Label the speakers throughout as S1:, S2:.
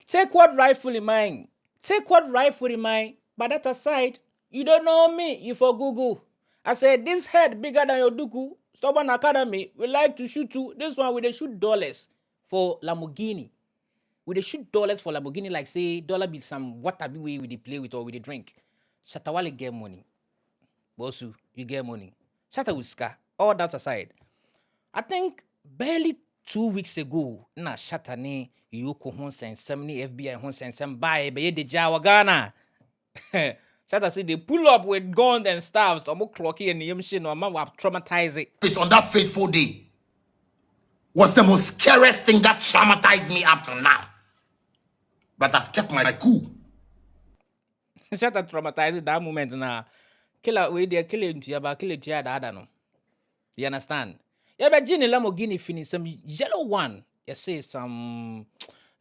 S1: Take what rightfully mine. Take what rightfully mine. But that aside, you don't know me. You for Google. I said, this head bigger than your duku. Stubborn Academy. We like to shoot too. This one we they shoot dollars for Lamborghini. We they shoot dollars for Lamborghini like say dollar be some water be way we they play with or we they drink. Shatta Wale get money. Bosu, you get money. Shatta will scar. All that aside. I think barely 2 weeks ago, na Shatta ne Yoko hon sen ni FBI hon sen buy be de Jawa Ghana. Shatta say they pull up with guns and staffs, almost clocky and yamshin or man was traumatized.
S2: It's on that fateful day was the most scariest thing that traumatized me up to now. But I've kept my cool.
S1: Shatta traumatized that moment na. Killer way they kill into ya, kill it ya da no. You understand? Yeah, but Jenny Lamborghini finish some yellow one. You say some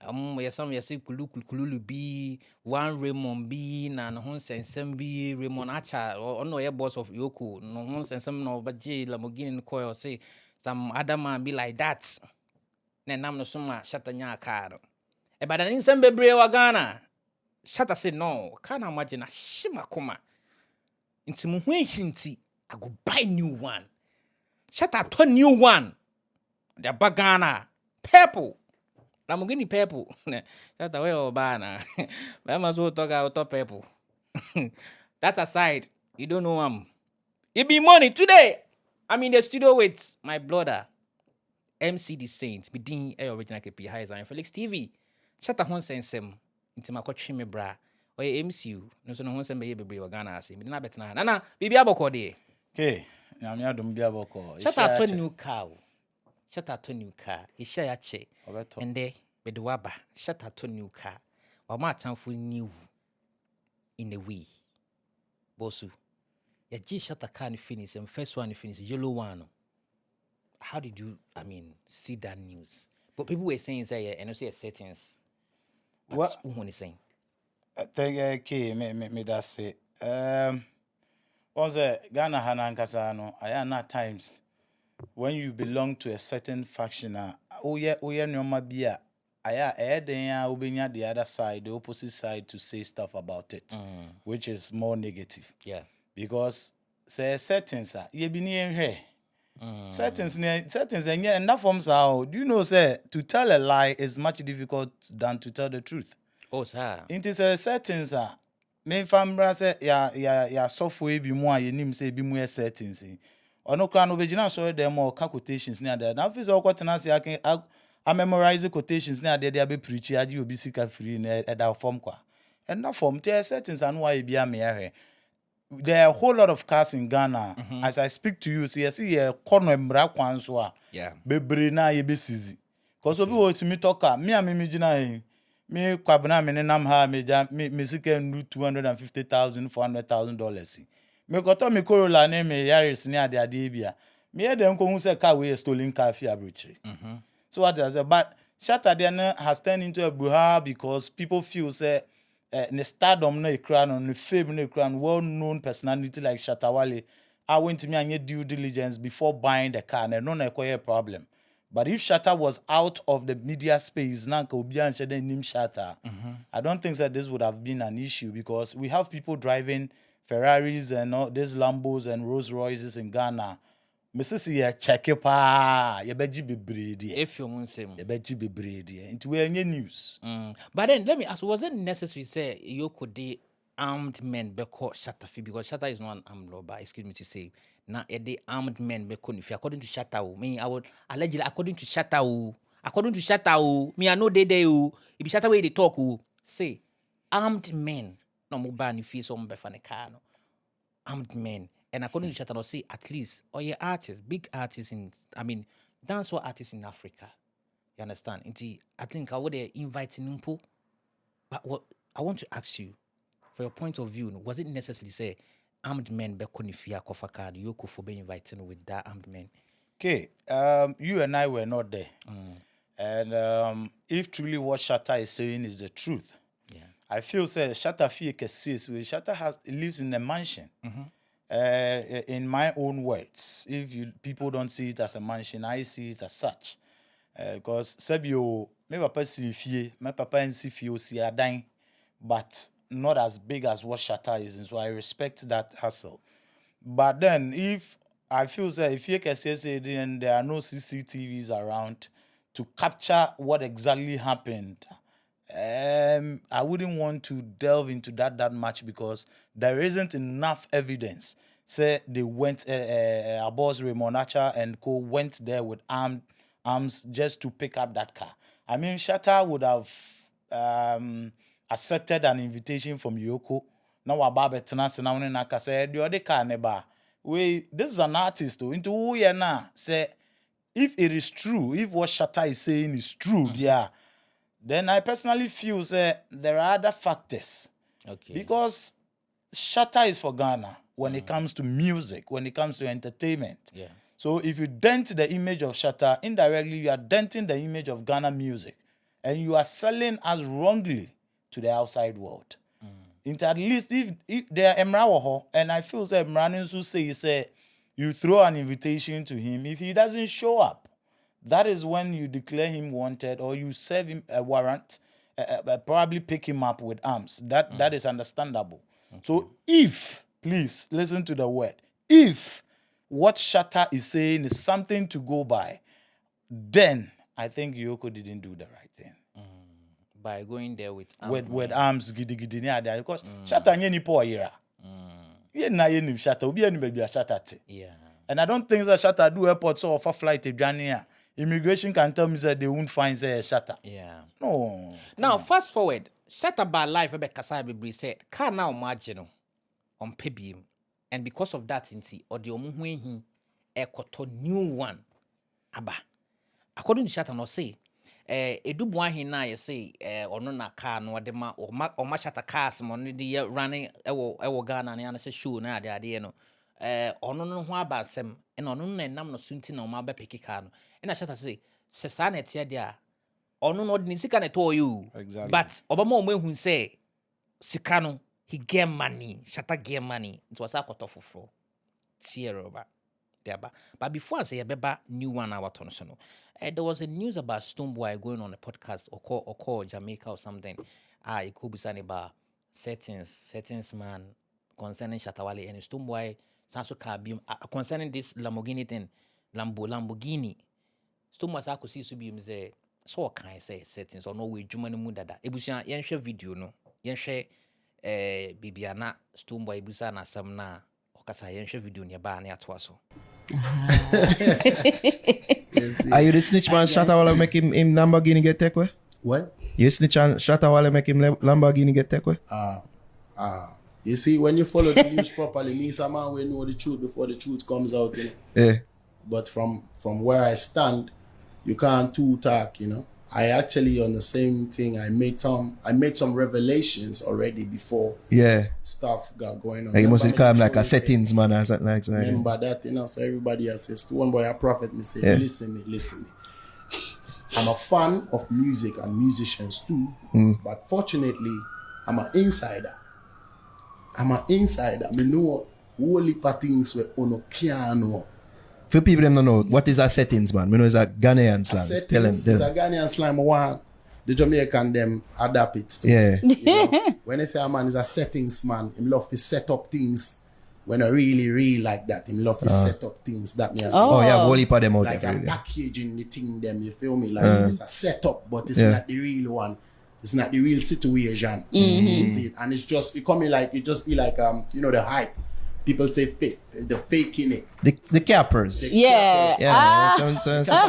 S1: you say kululu B, one Raymond B, na no hon sen B, Raymond Acha, or no your boss of Yoko, no hon sen some no but J Lamborghini coil say some other man be like that. Then I'm no suma Shatta nya car. E but an instant be wa Ghana. Shatta say no, can't imagine a shima kuma. Into muhinti, I go buy new one. Shatta turn new one. The bagana purple. Lamborghini purple. Shatta way or banana. I must well talk about purple. That aside, you don't know it be money today. I'm in the studio with my brother, MC the Saint. Bedin original KP high Zionfelix TV. Shatta hon sensem. Into my coach me bra. Oye MCU. No so no hon sem be bebre wa Ghana ase. Me na betena. Nana, bibi aboko de.
S3: Okay. Nyame adom bia boko.
S1: Shatta turn new car. Shatta turn new car. He share ya che. And there be the waba. Shatta turn new car. Wa ma tanfo new in the way. Bosu. Ya G Shatta car ni finish and first one finish yellow one. How did you see that news? But people were saying say and also settings. What who saying?
S3: I think okay, me that say. Also, Ghana Hanankasa no, I am at times when you belong to a certain faction, oh yeah, no mabia. I then the other side, the opposite side, to say stuff about it, which is more negative.
S1: Yeah.
S3: Because say settings you be near here. Settings and yeah, enough forms how do you know say to tell a lie is much difficult than to tell the truth.
S1: Oh sir.
S3: It is a settings me fambra say ya software bi mu a yenim say bi mu settings. Ono kra no begina so dem more quotations near there. Now feel okotena say I memorize quotations near there be preach agi obi sika free na that form kwa. And that form tell settings and why be am here. There are a whole lot of cars in Ghana. As I speak to you, see a corner mbra kwan so a.
S1: Yeah.
S3: Bebre na ye be sizi. Cause obi wo timi talker, me gina me kwabena me nam ha me sika ndu $250,000 $400,000. Me koto me Corolla ne me Yaris ne ade bia. Me e dem ko hu say car we stolen car fi abrochire. So what does but Shatta then has turned into a brouhaha because people feel say the stardom no ekran on the fame no ekran well-known personality like Shatta Wale I went to me and due diligence before buying the car and no a problem. But if Shatta was out of the media space, I don't think that this would have been an issue because we have people driving Ferraris and all these Lambos and Rolls Royces in Ghana. Mrs. Ye check pa ye beji bebredi.
S1: If you want say
S3: ye beji bebredi. Into we any news.
S1: But then let me ask, was it necessary say you could the armed men be called Shatta because Shatta is not an armed robber, excuse me to say. Now the armed men be called if according to Shatta, me I would allegedly according to Shatta, me I know they if Shatta way they talk say armed men no mo ban if some be fan car no armed men. And according to Shatta, I'll say at least, or artists, big artists dancehall artists in Africa. You understand? I think I would invite Nimpo. But what I want to ask you, for your point of view, was it necessary say armed men be konifia kofa card you could for being invited with that armed men?
S3: Okay, you and I were not there. And if truly what Shatta is saying is the truth, I feel say Shatta feel Shatta lives in a mansion. In my own words, if people don't see it as a mansion, I see it as such. Because Sebio, my papa see fie, my papa and see fie see a dying, but not as big as what Shatta is, and so I respect that hustle. But then, if I feel that if you can say then there are no CCTVs around to capture what exactly happened, I wouldn't want to delve into that much because there isn't enough evidence. Say they went, Abos Remonacha and co went there with arms just to pick up that car. I mean, Shatta would have accepted an invitation from Yoko. Now Wababe Tenase now Naka said, the other car neba. This is an artist though. Into who you now say if it is true, if what Shatta is saying is true, yeah, then I personally feel that there are other factors.
S1: Okay.
S3: Because Shatta is for Ghana when it comes to music, when it comes to entertainment.
S1: Yeah.
S3: So if you dent the image of Shatta, indirectly you are denting the image of Ghana music. And you are selling us wrongly to the outside world. Into at least if there are Emra, and I feel that Emra who say you throw an invitation to him, if he doesn't show up, that is when you declare him wanted or you serve him a warrant, probably pick him up with arms. That is understandable. Okay. So if, please listen to the word, if what Shatta is saying is something to go by, then I think Yoko didn't do the right thing.
S1: By going there with
S3: arms gidi near there because Shatta nye ni po yera. Ye na ye ni Shatta, obi enu baby Shatta te.
S1: Yeah.
S3: And I don't think that Shatta do airport so offer flight to Ghana. Immigration can tell me that they won't find say Shatta.
S1: Yeah.
S3: No.
S1: Now fast forward, Shatta by life ebe kasa be said car now marginal on pebim. And because of that inti or the omu he ekoto new one. Aba. According to Shatta no say edubu ahin na ye say ono na car no de ma o ma Shatta cars mo no de running ewo Ghana na say show na ade no ono no ho abasem na ono na nam no sunti na o ma be pick car no na Shatta say se sa na tie de a ono no de sika na to you.
S3: Exactly.
S1: But obama o ehun say sika no he get money, Shatta get money. It was akotofofo tiereba. But before I say beba new one hour ton so no. There was a news about Stonebwoy going on a podcast or call Jamaica or something. It could be something about settings man concerning Shatta Wale and Stonebwoy Sanso Kabium concerning this Lamborghini thing, Lamborghini. Stonebwoy sa kosi so bi say so can I say settings or no way juma no mu dada. Ebusia yen hwe video no. Yen hwe bibiana Stonebwoy ebusa na asam na okasa yen hwe video ne ba na atoa so.
S4: Are you the snitch man Shatta Wale make him Lamborghini get take away?
S5: What?
S4: You snitch on Shatta Wale make him Lamborghini get take away?
S5: You see, when you follow the news properly, me some man will know the truth before the truth comes out. You know?
S4: Yeah.
S5: But from where I stand, you can't too talk, you know. I actually on the same thing. I made some revelations already before stuff got going on.
S4: Like you must call him like a settings man or something like that.
S5: Remember that, you know. So everybody has says, "One boy a prophet." Me say, listen me. I'm a fan of music and musicians too, but fortunately, I'm an insider. Me know whole heap of things we on piano.
S4: For people them don't know, what is a settings man? We know it's a Ghanaian slang.
S5: Settings is a Ghanaian slang. One, the Jamaican them adapt it. To.
S4: Yeah.
S5: You know, when they say a man is a settings man, him love to set up things when I really like that. Him love to set up things that me.
S4: Oh yeah, whole heap of them out
S5: like
S4: there.
S5: I'm packaging the thing them. You feel me? Like it's a setup, but it's not the real one. It's not the real situation. You see it, and it's just becoming like it just be like you know the hype. People say fake, the fake in it.
S4: The cappers. Some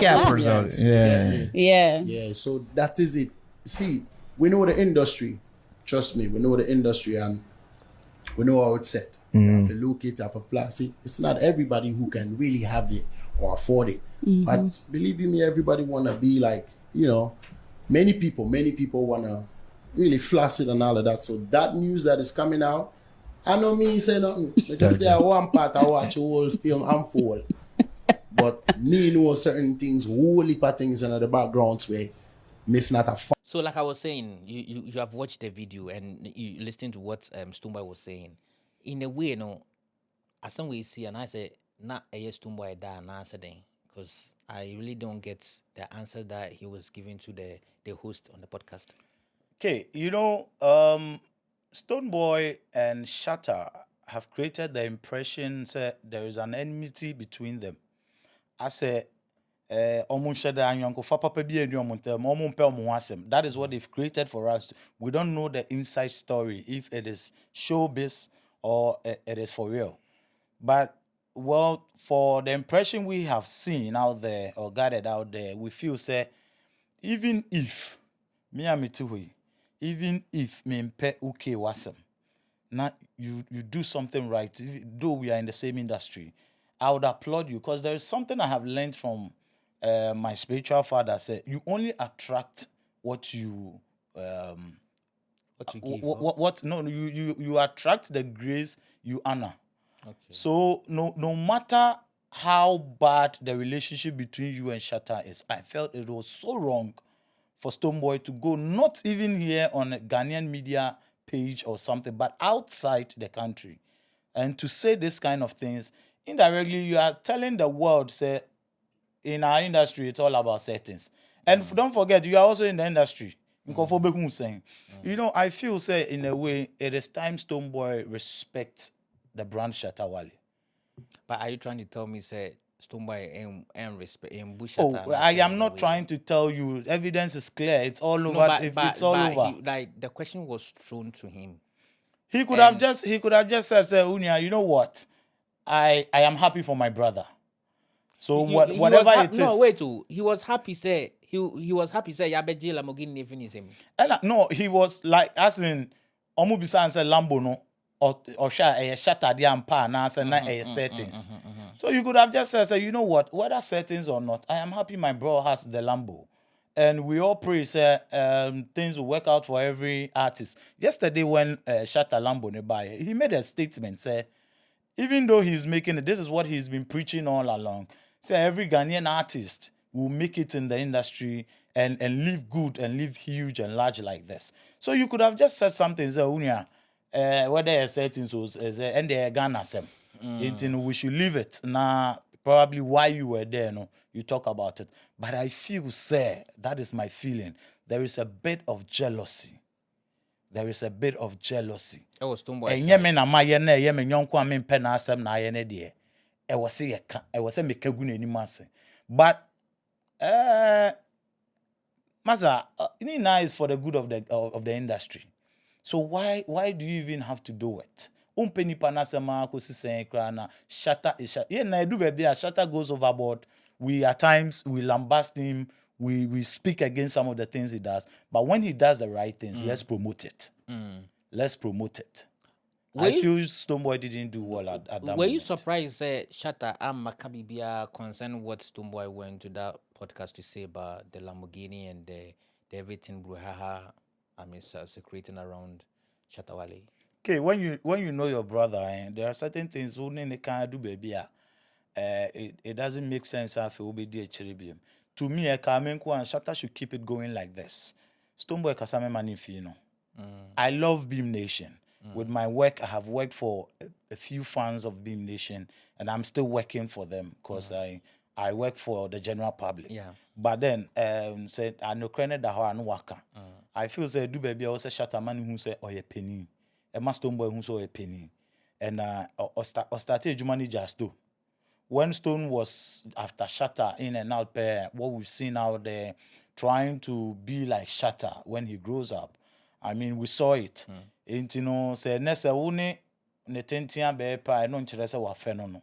S4: cappers out there.
S5: Yeah. So that is it. See, we know the industry. Trust me, we know the industry and we know how it's set. You have to look it, have a flash it. It's not everybody who can really have it or afford it. But believe me, everybody wanna be like, you know, many people wanna really flash it and all of that. So that news that is coming out, I know me say nothing. Because there one part I watch a whole film unfold. But me know certain things, whole heap of things in the backgrounds where miss not a fun.
S1: So like I was saying, you have watched the video and you listened to what Stonebwoy was saying. In a way, you know, as some way see and I say, not a Stonebwoy da and answer then. because I really don't get the answer that he was giving to the host on the podcast.
S3: Okay, Stonebwoy and Shatta have created the impression that there is an enmity between them. I say, that is what they've created for us. We don't know the inside story, if it is showbiz or it is for real. But, well, for the impression we have seen out there or gathered out there, we feel, say, even if, even if me mpe okay wasem, now you do something right, though we are in the same industry, I would applaud you, because there is something I have learned from my spiritual father. Said you only attract what you
S1: What you give?
S3: what no you attract the grace you honor.
S1: Okay.
S3: So no matter how bad the relationship between you and Shatta is, I felt it was so wrong for Stonebwoy to go, not even here on a Ghanaian media page or something, but outside the country, and to say this kind of things. Indirectly, you are telling the world, say, in our industry, it's all about settings. And don't forget, you are also in the industry. I feel, say, in a way, it is time Stonebwoy respect the brand Shatta Wale.
S1: But are you trying to tell me, say, Stonebwoy and respect and Bush?
S3: I am not trying to tell you. Evidence is clear. It's all over.
S1: No,
S3: It's all over.
S1: The question was thrown to him.
S3: He could have just said, Unia, you know what? I am happy for my brother. So whatever it is.
S1: No, wait. He was happy. Say he was happy. Say Yabeji Lamborghini even is him.
S3: No, he was like, as in Omubisa and said Lambo no or Shatta the ampa na say na settings. So you could have just said, you know what? Whether settings or not, I am happy my bro has the Lambo. And we all pray, say, things will work out for every artist. Yesterday, when Shatta Lambo nearby, he made a statement, say, even though he's making it, this is what he's been preaching all along. Say, every Ghanaian artist will make it in the industry and live good and live huge and large like this. So you could have just said something, say, Unia, whether settings was, and the Ghana sem. We should leave it. Now, probably why you were there, no, you talk about it. But I feel, say, that is my feeling. There is a bit of jealousy. There is a bit of jealousy.
S1: Oh, Stonebwoy.
S3: And yemen na ma ye na ye me nyonko a me pɛ na asɛm na ye ne de. E wo se ye ka, e wo se me kagu na anim ase. But Masa, Nina is for the good of the industry. So why do you even have to do it? Nipa na sema kosi sen kra na Shatta is Shatta. Yeah, na do baby Shatta goes overboard. We at times we lambast him, we speak against some of the things he does. But when he does the right things, let's promote it. Let's promote it. I feel Stonebwoy didn't do well at that moment.
S1: Were you surprised that Shatta and Maccabibia concerned what Stonebwoy went to that podcast to say about the Lamborghini and the everything brouhaha secreting around Shatta Wale?
S3: Okay, when you know your brother, there are certain things who can't do, baby. It doesn't make sense if it will be dear Chiribium. To me, Kamenko and Shatta should keep it going like this. Stonebwoy Kasame Manifino. I love Beam Nation. With my work, I have worked for a few fans of Beam Nation, and I'm still working for them because I work for the general public.
S1: Yeah.
S3: But then, said I know credit that I no waka. I feel say do baby also Shatta man who say oh ye penny. A Stonebwoy who say a penny. And or started Jumani just do. When Stone was after Shatta in and out pair, what we've seen out there, trying to be like Shatta when he grows up. I mean, we saw it. Say nessa une netentia bepa no ncherese wa fenono.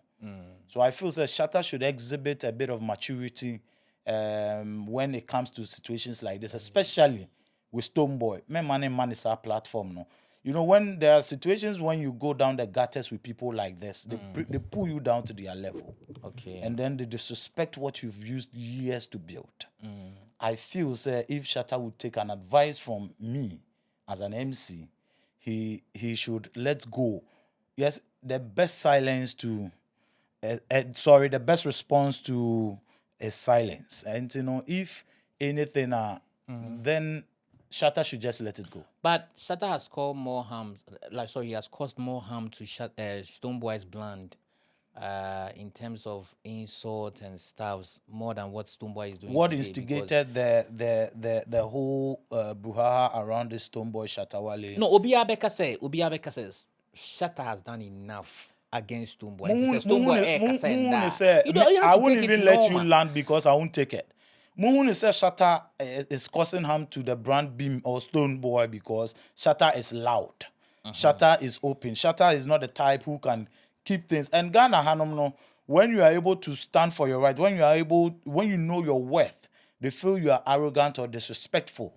S3: So I feel that Shatta should exhibit a bit of maturity when it comes to situations like this, especially with Stonebwoy. Man is our platform, no. You know, when there are situations when you go down the gutters with people like this, they pull you down to their level.
S1: Okay.
S3: And then they disrespect what you've used years to build. I feel if Shatta would take an advice from me as an MC, he should let go. Yes, the best silence to the best response to is silence. And you know, if anything then Shatta should just let it go.
S1: But Shatta has caused more harm. He has caused more harm to Stonebwoy's brand in terms of insult and stuff more than what Stonebwoy is doing.
S3: What
S1: today,
S3: instigated the whole brouhaha around this Stonebwoy Shatta Wale?
S1: No, Obi Abeka says Shatta has done enough against Stonebwoy. And he says
S3: I won't even let you land because I won't take it. Muhuni says Shatta is causing harm to the brand beam or Stonebwoy because Shatta is loud. Shatta is open. Shatta is not the type who can keep things. And Ghana Hanomno, when you are able to stand for your right, when you know your worth, they feel you are arrogant or disrespectful.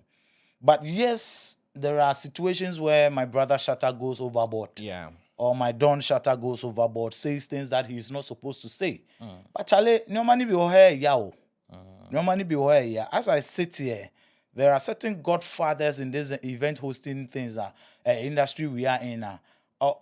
S3: But yes, there are situations where my brother Shatta goes overboard.
S1: Yeah.
S3: Or my Don Shatta goes overboard, says things that he's not supposed to say. But Charlie, no money be here, yao. No money be here, yeah. As I sit here, there are certain godfathers in this event hosting things that industry we are in. But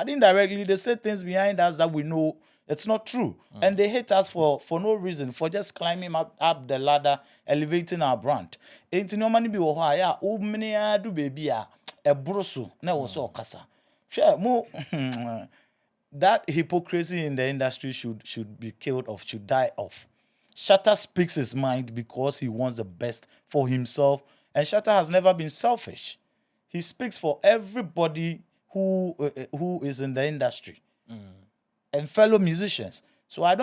S3: indirectly, they say things behind us that we know it's not true. And they hate us for no reason, for just climbing up the ladder, elevating our brand. Ain't no money be here, oh, many do baby, a brosu, never saw casa. Sure, more. That hypocrisy in the industry should be killed off, should die off. Shatta speaks his mind because he wants the best for himself, and Shatta has never been selfish. He speaks for everybody who is in the industry and fellow musicians. So I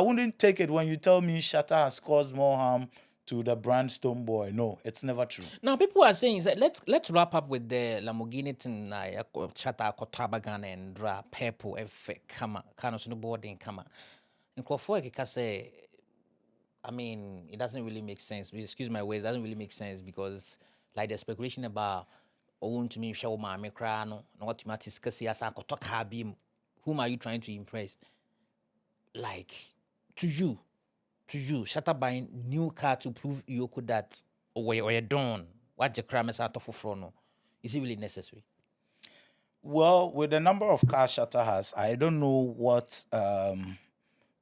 S3: wouldn't take it when you tell me Shatta has caused more harm to the brand Stonebwoy. No, it's never true.
S1: Now people are saying that let's wrap up with the Lamborghini thing. Shatta Kotabagan and purple effect kind of snowboarding kama. And Crawford can say, I mean, it doesn't really make sense. Excuse my words, it doesn't really make sense because like the speculation about to me show my no what you discuss whom are you trying to impress? Like to you, Shatta buying new car to prove Yoko that or you're done. What the crime is out of front? Is it really necessary?
S3: Well, with the number of cars Shatta has, I don't know what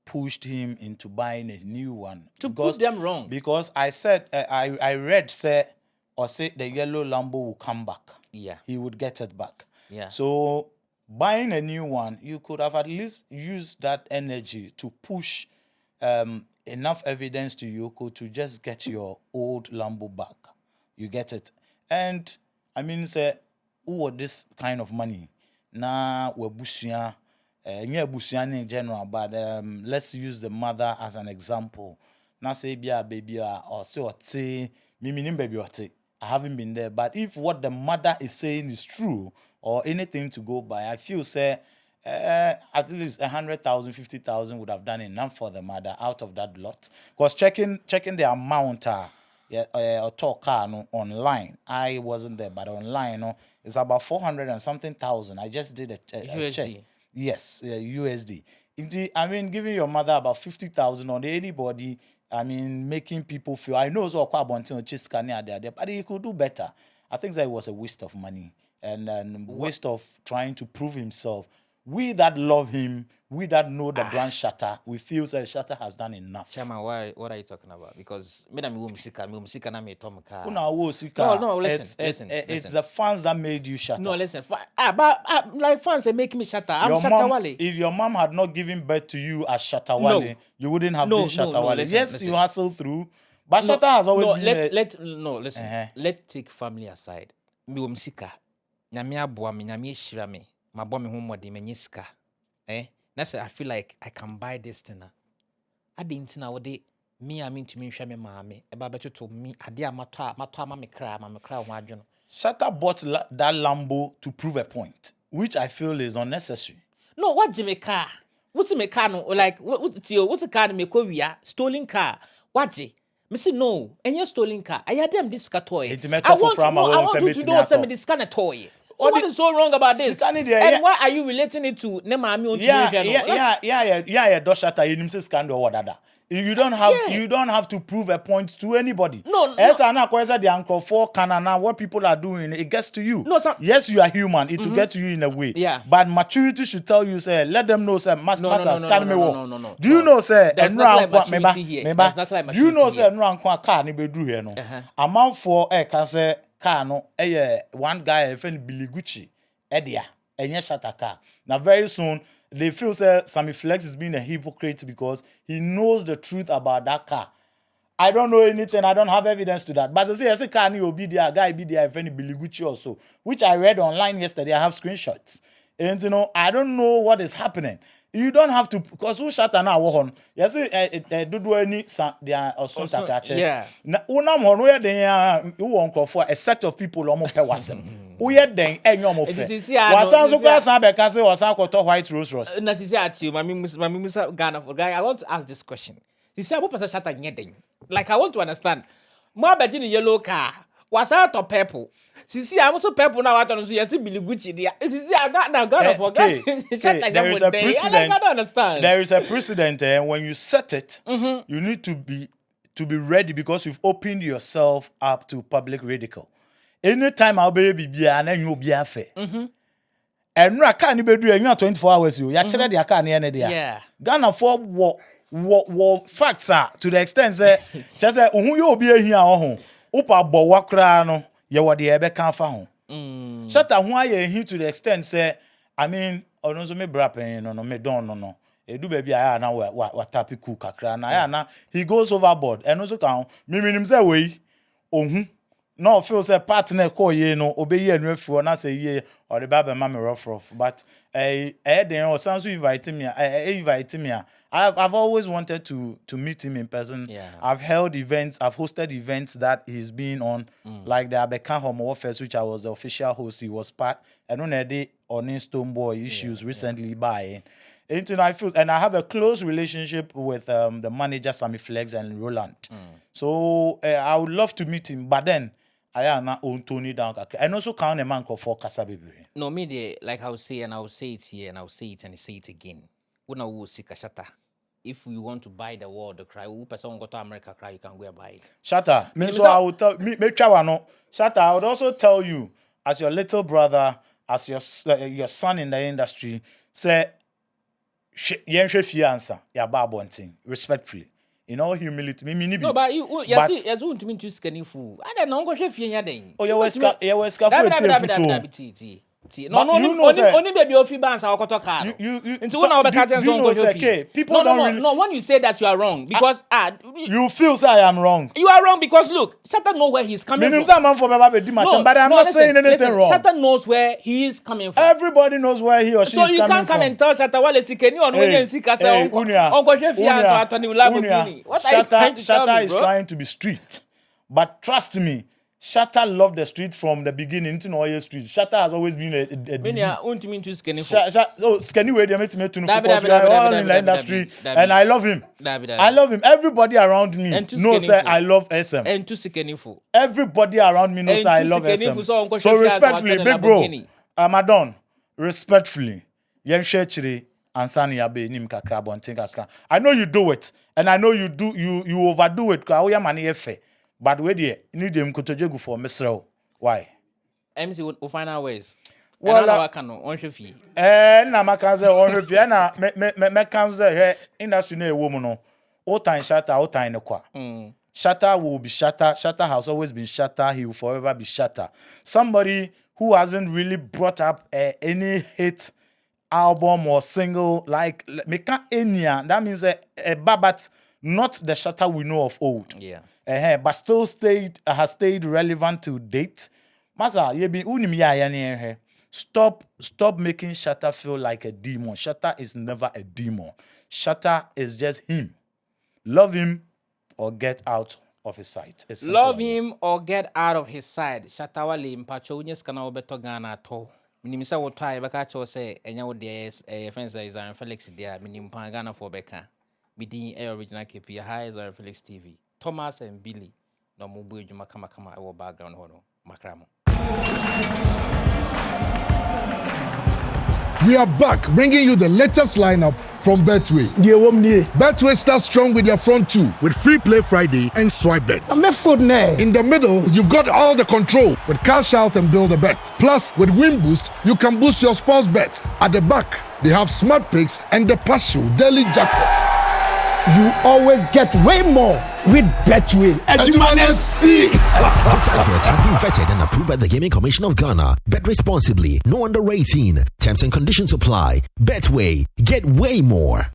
S3: pushed him into buying a new one.
S1: To prove them wrong.
S3: Because I said, I read, say the yellow Lambo will come back.
S1: Yeah.
S3: He would get it back.
S1: Yeah.
S3: So buying a new one, you could have at least used that energy to push enough evidence to Yoko to just get your old Lambo back. You get it. And I mean, say, who was this kind of money? Nah, we're busia. Busian in general, but let's use the mother as an example. Now say baby or say baby I haven't been there, but if what the mother is saying is true or anything to go by, I feel say at least 100,000, 50,000 would have done enough for the mother out of that lot. Because checking the amount or talk car online, I wasn't there, but online it's about 400 and something thousand. I just did a check. Yes, USD. I mean, giving your mother about 50,000 on anybody, I mean, making people feel, I know it's all quite about there, but he could do better. I think that it was a waste of money and waste of trying to prove himself. We that love him, we that know the brand Shatta, we feel that Shatta has done enough.
S1: Chairman, what are you talking about? Because me musika na me tomka.
S3: No,
S1: listen.
S3: It's the fans that made you Shatta.
S1: No, listen. But like fans, they make me Shatta. I'm Shatta Wale.
S3: If your mom had not given birth to you as Shatta Wale, you wouldn't have been Shatta Wale. Listen. You hustled through, but Shatta has always been.
S1: Listen. Let's take family aside. Me musika. Nyame aboa me, nyame hira me. Mabwa me homodi me nyiska. That's I feel like I can buy this thing. I didn't know what me I mean to me hwe me maame. E ba beto to me ade amato ama me kra ho adwono.
S3: Shatta bought that Lambo to prove a point, which I feel is unnecessary.
S1: No, what me car? What's me car no like what's the car me ko wia stolen car. What me say no, any stolen car. I had them this car toy. I want to know send me this kind of toy. So what is so wrong about this? And why are you relating it to Nemami on
S3: Shatta, you say scandal or whatever. You don't have to prove a point to anybody.
S1: No.
S3: The Uncle 4 Canana, what people are doing, it gets to you.
S1: No, sir.
S3: Yes, you are human. It will get to you in a way.
S1: Yeah.
S3: But maturity should tell you, say, let them know, say,
S1: No.
S3: Do you know, say,
S1: there's not like maturity here. There's not like maturity.
S3: Do you know, say, car ni bedru here no. Amount for can say car no one guy friend Billy Gucci edia and yes, Shatta car. Now very soon they feel say Sammy Flex is being a hypocrite because he knows the truth about that car. I don't know anything. I don't have evidence to that. But I say car ni obi there, guy be there, if any Billy Gucci also, which I read online yesterday. I have screenshots, and I don't know what is happening. You don't have to, because who Shatta now on? Yes, do any there or something like that.
S1: Yeah.
S3: Now, unam where they you won't call for a set of people almost per wasem. We had then any more fair. Was also class because it was uncle white rose ross.
S1: Na sisi ati you, my Ghana for guy. I want to ask this question. Sisi abo pesa Shatta nyedeng. Like I want to understand. Mo abegin yellow car. Was out of purple. Sisi I'm also purple now. I don't see. Yes, Billy Gucci there. Sisi I got now Ghana for guy.
S3: There is a precedent.
S1: I don't understand.
S3: There is a precedent, and when you set it, you need to be ready because you've opened yourself up to public ridicule. Anytime I'll be and then you'll be fair. And no, I can't even do it 24 hours. You actually the car near there.
S1: Yeah.
S3: Ghana for what facts are to the extent that just say who you be here on upa bo wakra no ye what the ebe kan fa ho. Shatta who are here to the extent say I mean ono so me brapen no me don no. Edu baby aya na wa tapi cool kakra na aya na he goes overboard and also kan me minim say we ohun no feel say partner call ye no obey anu afuo na say ye or the baba mama rough but then or sounds invite me I've always wanted to meet him in person.
S1: Yeah.
S3: I've held events, I've hosted events that he's been on, like the Abeka Homo Fest, which I was the official host. He was part and on a day on Stoneboy issues recently by I feel, and I have a close relationship with the manager Sammy Flex and Roland. So I would love to meet him, but then I am not on Tony down. And also count a man called for Kasabibi.
S1: No, me like I will say, and I will say it here, and I will say it and say it again. When I will see Shatta, if we want to buy the world, the cry, who person go to America cry, you can go and buy it.
S3: Shatta, so I will tell me, Shatta, I would also tell you, as your little brother, as your son in the industry, say, respectfully. In all humility,
S1: no, but you yes, won't mean to scanning fool. I don't know, go chef here.
S3: Oh, you
S1: only baby of bands are got car. Into one of the cartons don't go chef. People no, when you say that you are wrong, because
S3: you feel say I am wrong.
S1: You are wrong because look, Shatta know where he's coming from.
S3: But I'm not saying anything wrong.
S1: Shatta knows where he is coming from.
S3: Everybody knows where he or she is coming from.
S1: So you can't come and tell Shatta Wale Sikeni on when you see Kasa Uncle Chef answer to Lamborghini. What are you trying to tell me,
S3: Shatta is trying to be street. But trust me, Shatta loved the street from the beginning into Oil Street. Shatta has always been a Skenny way they made me to because we are all in the industry and I love him. I love him. Everybody around me knows that I love SM.
S1: And to Sikenifu.
S3: Everybody around me knows I love SM. So respectfully, big bro, Madon, respectfully, Yen Shechiri and Sani Abe Nim Kakra Bontin Kakra. I know you do it, and I know you overdo it. Because we are money efe. But where do you need them to go for Mr. Why?
S1: MC will find our ways.
S3: Well,
S1: I can on fee.
S3: Na makaze on review na me kanze industry na woman no. All time Shatta, all time kwa. Shatta will be Shatta. Shatta has always been Shatta. He will forever be Shatta. Somebody who hasn't really brought up any hit album or single like Meka Enya. That means but not the Shatta we know of old.
S1: Yeah.
S3: But still has stayed relevant to date. Masa, you be unim ya Stop making Shatta feel like a demon. Shatta is never a demon. Shatta is just him. Love him or get out of his sight.
S1: Love him or get out of his sight. Shatta Wale mpacho unyes kana obeto Ghana to. Minimisa wotai baka cho say enya wo de friends is Zionfelix there. Minimpa Ghana for beka. Bidin original KP high Zionfelix TV. Thomas and Billy, no mubu juma kama our background hono makramo.
S6: We are back bringing you the latest lineup from Betway. Betway starts strong with their front two with Free Play Friday and Swipe Bet. In the middle, you've got all the control with Cash Out and Build a Bet. Plus, with Win Boost, you can boost your sports bets. At the back, they have Smart Picks and the Partial Daily Jackpot.
S7: You always get way more
S6: with Betway.
S2: And you man see.
S7: This advert has been vetted and approved by the Gaming Commission of Ghana. Bet responsibly. No under 18. Terms and conditions apply. Betway. Get way more.